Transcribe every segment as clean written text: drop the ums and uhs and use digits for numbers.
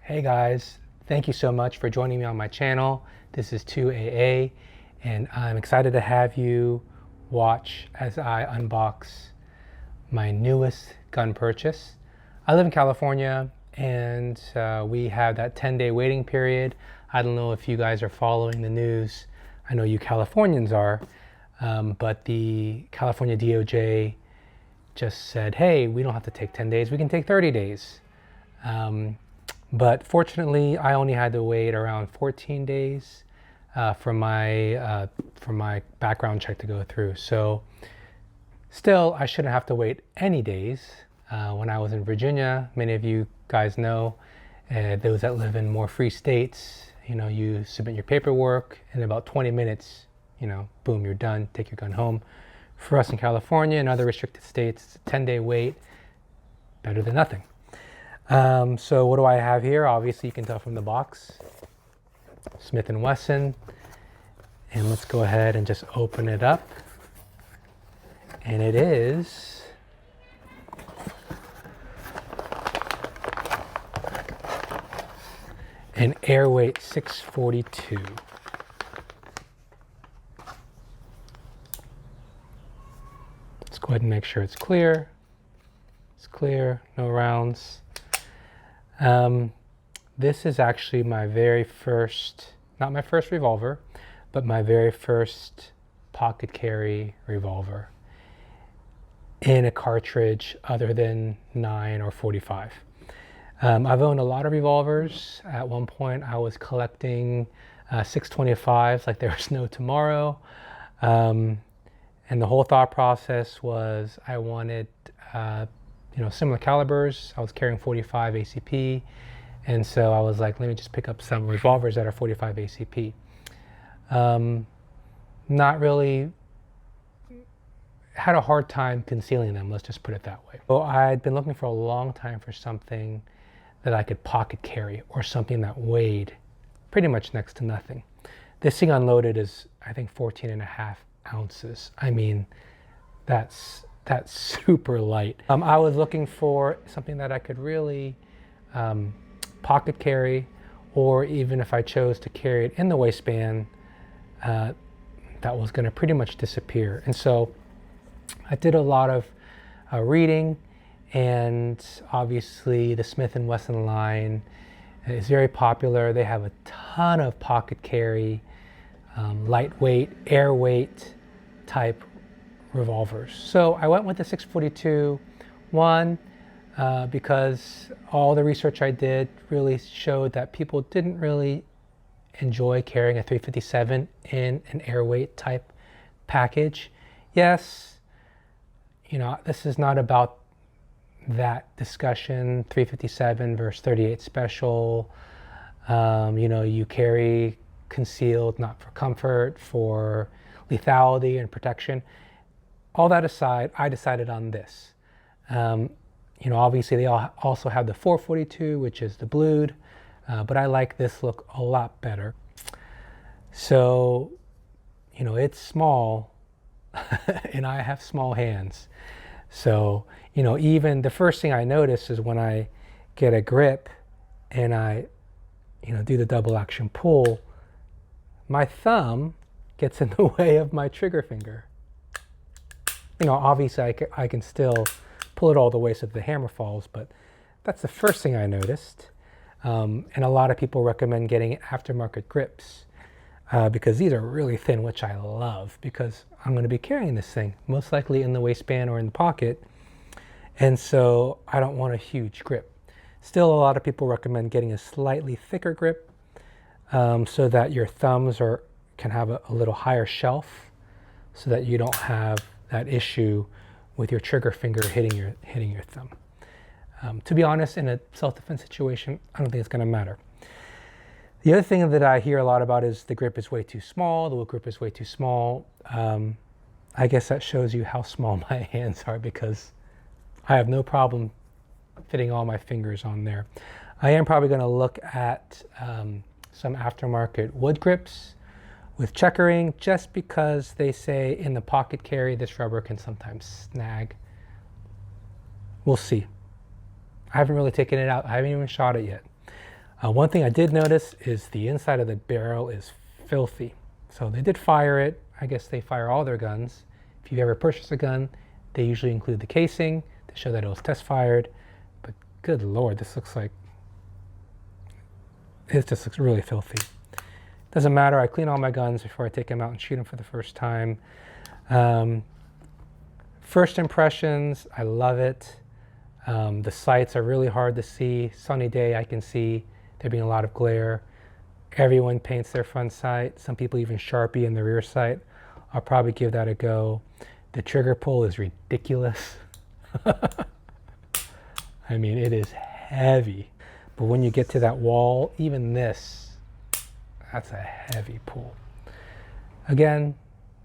Hey guys, thank you so much for joining me on my channel. This is 2AA and I'm excited to have you watch as I unbox my newest gun purchase. I live in California and we have that 10-day waiting period. I don't know if you guys are following the news. I know you Californians are, but the California DOJ just said, hey, we don't have to take 10 days, we can take 30 days. But fortunately, I only had to wait around 14 days for my background check to go through. So still, I shouldn't have to wait any days. When I was in Virginia, many of you guys know, those that live in more free states, you submit your paperwork in about 20 minutes, boom, you're done, take your gun home. For us in California and other restricted states, it's a 10-day wait, better than nothing. So what do I have here? Obviously you can tell from the box, Smith&Wesson, and let's go ahead and just open it up. And it is an Airweight 642. Let's go ahead and make sure it's clear. It's clear, no rounds. This is actually my very first, not my first revolver, but my very first pocket carry revolver in a cartridge other than 9 or 45. I've owned a lot of revolvers. At one point I was collecting 625s like there was no tomorrow. And the whole thought process was I wanted similar calibers. I was carrying 45 ACP, and so I was like, let me just pick up some revolvers that are 45 ACP. Not really, had a hard time concealing them, let's just put it that way. So I'd been looking for a long time for something that I could pocket carry, or something that weighed pretty much next to nothing. This thing unloaded is, I think, 14.5 ounces. I mean, that's super light. I was looking for something that I could really pocket carry, or even if I chose to carry it in the waistband, that was going to pretty much disappear. And so I did a lot of reading, and obviously the Smith&Wesson line is very popular. They have a ton of pocket carry, lightweight, airweight type revolvers. So I went with the 642 one because all the research I did really showed that people didn't really enjoy carrying a 357 in an airweight type package. Yes, this is not about that discussion, 357 versus 38 special. You carry concealed not for comfort, for lethality and protection. All that aside, I decided on this. Obviously they also have the 442, which is the blued, but I like this look a lot better. So, it's small and I have small hands. So, even the first thing I notice is when I get a grip and I, do the double action pull, my thumb gets in the way of my trigger finger. Obviously I can still pull it all the way so that the hammer falls, but that's the first thing I noticed. And a lot of people recommend getting aftermarket grips because these are really thin, which I love because I'm going to be carrying this thing most likely in the waistband or in the pocket. And so I don't want a huge grip. Still, a lot of people recommend getting a slightly thicker grip so that your thumbs can have a little higher shelf, so that you don't have that issue with your trigger finger hitting your thumb. To be honest, in a self-defense situation, I don't think it's going to matter. The other thing that I hear a lot about is the grip is way too small, the wood grip is way too small. I guess that shows you how small my hands are, because I have no problem fitting all my fingers on there. I am probably going to look at some aftermarket wood grips with checkering, just because they say in the pocket carry this rubber can sometimes snag. We'll see. I haven't really taken it out. I haven't even shot it yet. One thing I did notice is the inside of the barrel is filthy. So they did fire it. I guess they fire all their guns. If you've ever purchased a gun, they usually include the casing to show that it was test fired. But good Lord, this looks like, it just looks really filthy. Doesn't matter, I clean all my guns before I take them out and shoot them for the first time. First impressions, I love it. The sights are really hard to see. Sunny day, I can see there being a lot of glare. Everyone paints their front sight. Some people even Sharpie in the rear sight. I'll probably give that a go. The trigger pull is ridiculous. I mean, it is heavy. But when you get to that wall, even this, that's a heavy pull. Again,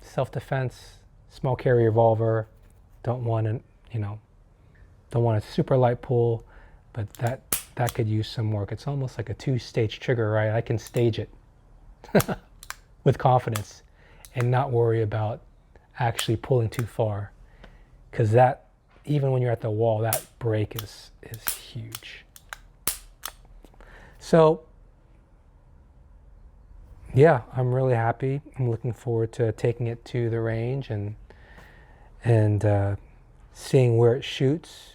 self-defense, small carry revolver. Don't want to, don't want a super light pull, but that could use some work. It's almost like a 2-stage trigger, right? I can stage it with confidence and not worry about actually pulling too far, because that, even when you're at the wall, that break is huge. So yeah, I'm really happy. I'm looking forward to taking it to the range and seeing where it shoots,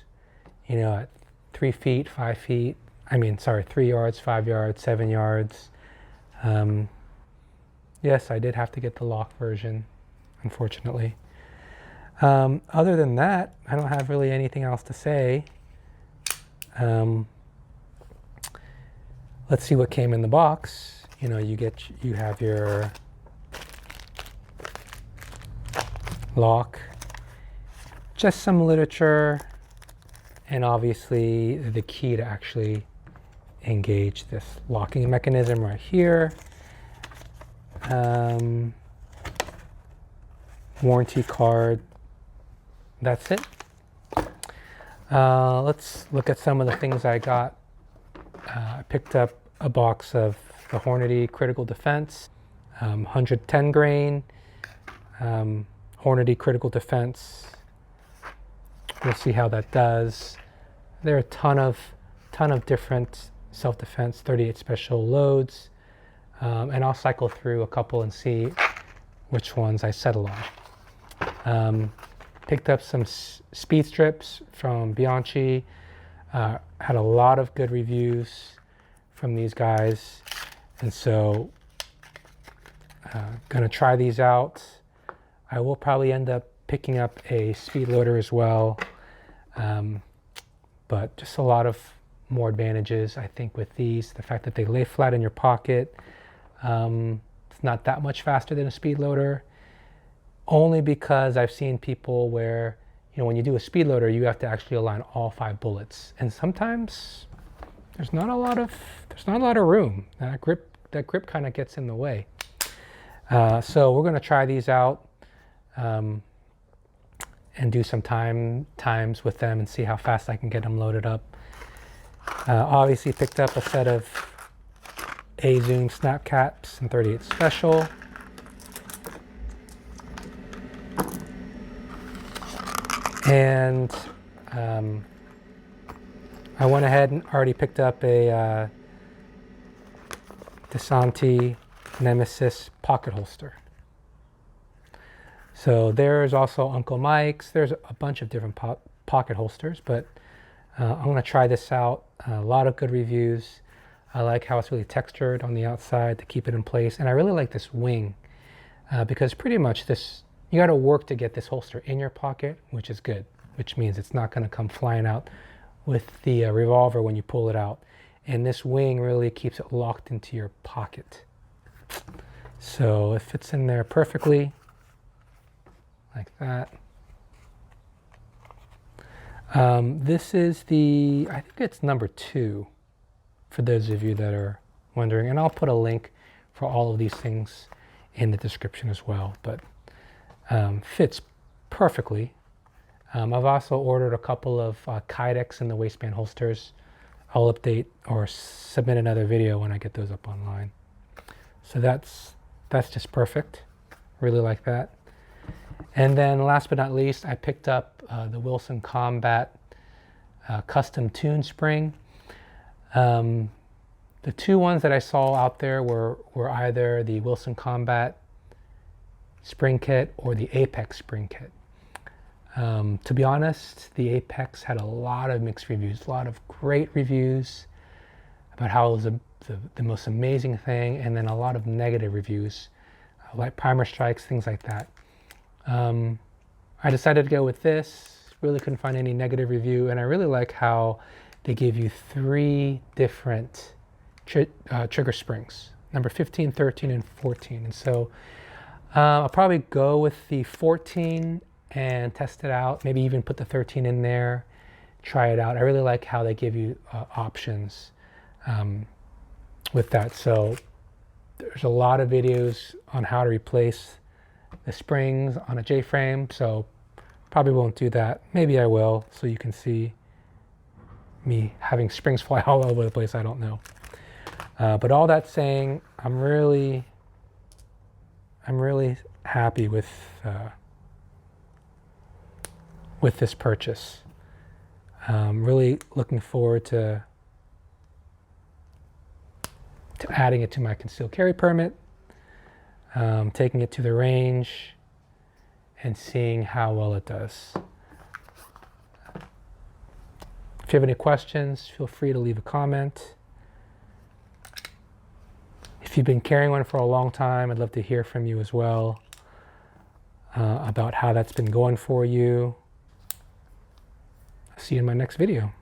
at 3 feet, 5 feet. 3 yards, 5 yards, 7 yards. Yes, I did have to get the lock version, unfortunately. Other than that, I don't have really anything else to say. Let's see what came in the box. You have your lock, just some literature, and obviously the key to actually engage this locking mechanism right here. Warranty card. That's it. Let's look at some of the things I got. I picked up a box of the Hornady Critical Defense, 110 grain, Hornady Critical Defense. We'll see how that does. There are a ton of different self-defense 38 special loads, and I'll cycle through a couple and see which ones I settle on. Picked up some speed strips from Bianchi. Had a lot of good reviews from these guys, and so gonna try these out. I will probably end up picking up a speed loader as well, but just a lot of more advantages, I think, with these. The fact that they lay flat in your pocket. It's not that much faster than a speed loader, only because I've seen people where, when you do a speed loader, you have to actually align all 5 bullets, and sometimes there's not a lot of room. That grip kind of gets in the way. So we're going to try these out and do some times with them and see how fast I can get them loaded up. Obviously picked up a set of A-Zoom snap caps in 38 special. And I went ahead and already picked up a DeSanti Nemesis pocket holster. So there's also Uncle Mike's. There's a bunch of different pocket holsters, but I'm going to try this out. A lot of good reviews. I like how it's really textured on the outside to keep it in place. And I really like this wing because pretty much you got to work to get this holster in your pocket, which is good, which means it's not going to come flying out with the revolver when you pull it out. And this wing really keeps it locked into your pocket. So it fits in there perfectly, like that. This is I think it's number 2, for those of you that are wondering. And I'll put a link for all of these things in the description as well. But fits perfectly. I've also ordered a couple of Kydex in the waistband holsters. I'll update or submit another video when I get those up online. So that's just perfect. Really like that. And then last but not least, I picked up the Wilson Combat custom tune spring. The two ones that I saw out there were either the Wilson Combat spring kit or the Apex spring kit. To be honest, the Apex had a lot of mixed reviews, a lot of great reviews about how it was the most amazing thing, and then a lot of negative reviews, like primer strikes, things like that. I decided to go with this. Really couldn't find any negative review, and I really like how they give you 3 different trigger springs, number 15, 13, and 14. And so I'll probably go with the 14 and test it out, maybe even put the 13 in there, try it out. I really like how they give you options with that. So there's a lot of videos on how to replace the springs on a J-frame, so probably won't do that. Maybe I will, so you can see me having springs fly all over the place. I don't know. But all that saying, I'm really happy with this purchase. Really looking forward to adding it to my concealed carry permit, taking it to the range, and seeing how well it does. If you have any questions, feel free to leave a comment. If you've been carrying one for a long time, I'd love to hear from you as well about how that's been going for you. See you in my next video.